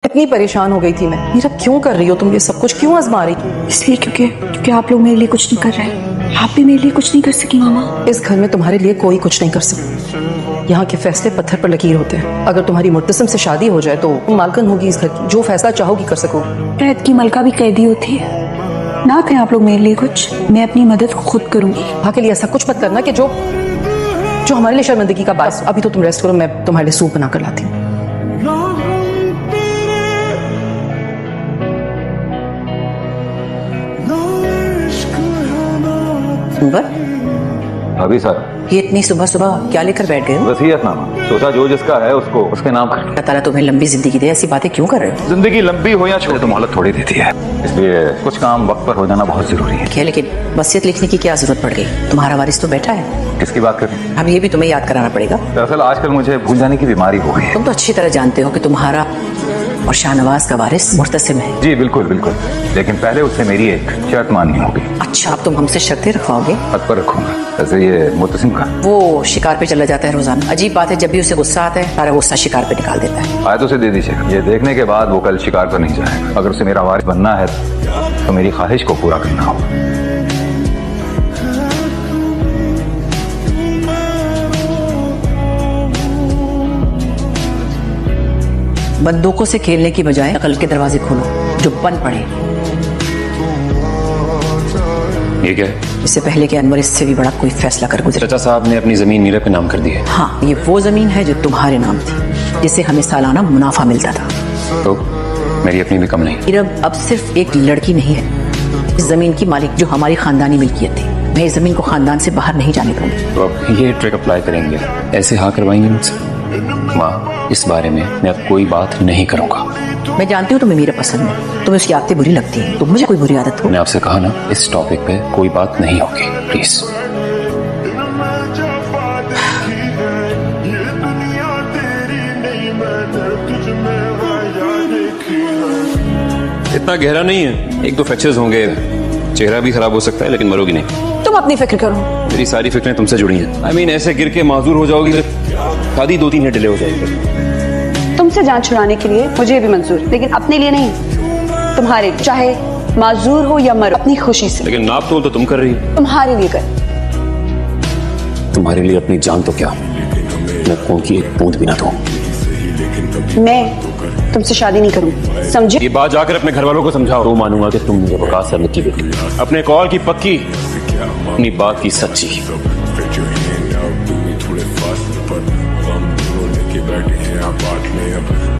इतनी परेशान हो गई थी मैं। मीरा क्यों कर रही हो तुम ये सब कुछ, क्यों आजमा रही हो? इसलिए क्योंकि आप लोग मेरे लिए कुछ नहीं कर रहे। आप भी मेरे लिए कुछ नहीं कर सकी मामा। इस घर में तुम्हारे लिए कोई कुछ नहीं कर सकता। यहाँ के फैसले पत्थर पर लकीर होते हैं। अगर तुम्हारी मुर्तसिम से शादी हो जाए तो तुम मालकिन होगी इस घर की, जो फैसला चाहोगी कर सको। कैद की मलका भी कैदी होती है। ना कहें आप लोग मेरे लिए कुछ, मैं अपनी मदद खुद करूंगी। वहाँ के लिए ऐसा कुछ मत करना कि जो हमारे लिए शर्मिंदगी का बात। अभी तो तुम रेस्ट करो, मैं तुम्हारे लिए सूप बना कर लाती हूँ। अभी सर, ये इतनी सुबह सुबह क्या लेकर बैठ गए हो? वसीयतनामा। सोचा जो जिसका है उसको उसके नाम कर। अल्लाह ताला तुम्हें लंबी जिंदगी दे, ऐसी बातें क्यों कर रहे हो? जिंदगी लंबी हो या छोटी तो मोहलत थोड़ी देती है, इसलिए कुछ काम वक्त पर हो जाना बहुत जरूरी है। क्या, लेकिन वसीयत लिखने की क्या जरूरत पड़ गई? तुम्हारा वारिस तो बैठा है। किसकी बात कर रही हैं? अब ये भी तुम्हें याद कराना पड़ेगा। दरअसल आजकल मुझे भूल जाने की बीमारी हो गई है। तुम तो अच्छी तरह जानते हो कि तुम्हारा और शाहनवाज का वारिस मुर्तसिम है। जी बिल्कुल बिल्कुल, लेकिन पहले उससे मेरी एक शर्त माननी होगी। अच्छा, अब तुम हमसे शर्तें रखवाओगे? हद पर रखूंगा। वैसे ये मुर्तसिम का वो शिकार पे चला जाता है रोजाना। अजीब बात है, जब भी उसे गुस्सा आता है सारा गुस्सा शिकार पे निकाल देता है। आयत उसे दे दीजिए, ये देखने के बाद वो कल शिकार पर नहीं जाएगा। अगर उसे मेरा वारिस बनना है तो मेरी ख्वाहिश को पूरा करना होगा। बंदूकों से खेलने की बजाय अकल के दरवाजे खोलो जो बंद पड़े। ये क्या है? इससे पहले कि अनवर इससे भी बड़ा कोई फैसला कर गुजरे। चाचा साहब ने अपनी जमीन मीरा पे नाम कर दी है। हाँ, ये वो जमीन है जो तुम्हारे नाम थी, जिससे हमें सालाना मुनाफा मिलता था। तो मेरी अपनी भी कम नहीं। मीरा अब सिर्फ एक लड़की नहीं है, इस जमीन की मालिक जो हमारी खानदानी मिल्कियत थी। मैं इस जमीन को खानदान से बाहर नहीं जाने दूंगी। तो अब ये ट्रिक अप्लाई करेंगे, ऐसे हाँ करवाएंगे मुझसे? माँ, इस बारे में मैं अब कोई बात नहीं करूंगा। मैं जानती हूँ तुम्हें मीरा पसंद है, तुम्हें उसकी आदतें बुरी लगती हैं, तो मुझे कोई बुरी आदत हो। मैंने आपसे कहा ना, इस टॉपिक पे कोई बात नहीं होगी, प्लीज। इतना गहरा नहीं है, एक दो फ्रैक्चर्स होंगे, चेहरा भी खराब हो सकता है, लेकिन मरोगी नहीं। तुम अपनी फिक्र करो। मेरी सारी फिक्रें तुमसे जुड़ी हैं। I mean, ऐसे गिर के माजूर हो जाओगी, शादी 2-3 डिले हो जाएगी। तुमसे जान छुड़ाने के लिए मुझे भी मंजूर, लेकिन अपने लिए नहीं, तुम्हारे लिए। चाहे माजूर हो या मरो, अपनी खुशी से। लेकिन नाप तो तुम कर रही हो। तुम्हारे लिए कर। तुम्हारे लिए अपनी जान तो क्या, मैं खून की एक बूंद भी ना दूं। मैं तुमसे शादी नहीं करूंगी, समझे? ये बात जाकर अपने घर वालों को समझाओ। तो मानूंगा कि तुम मुझे वकास अहमद की बेटी, अपने कॉल की पक्की, अपनी बात की सच्ची। थोड़े फास्ट पर हम दोनों लेके बैठे हैं आप बात में अब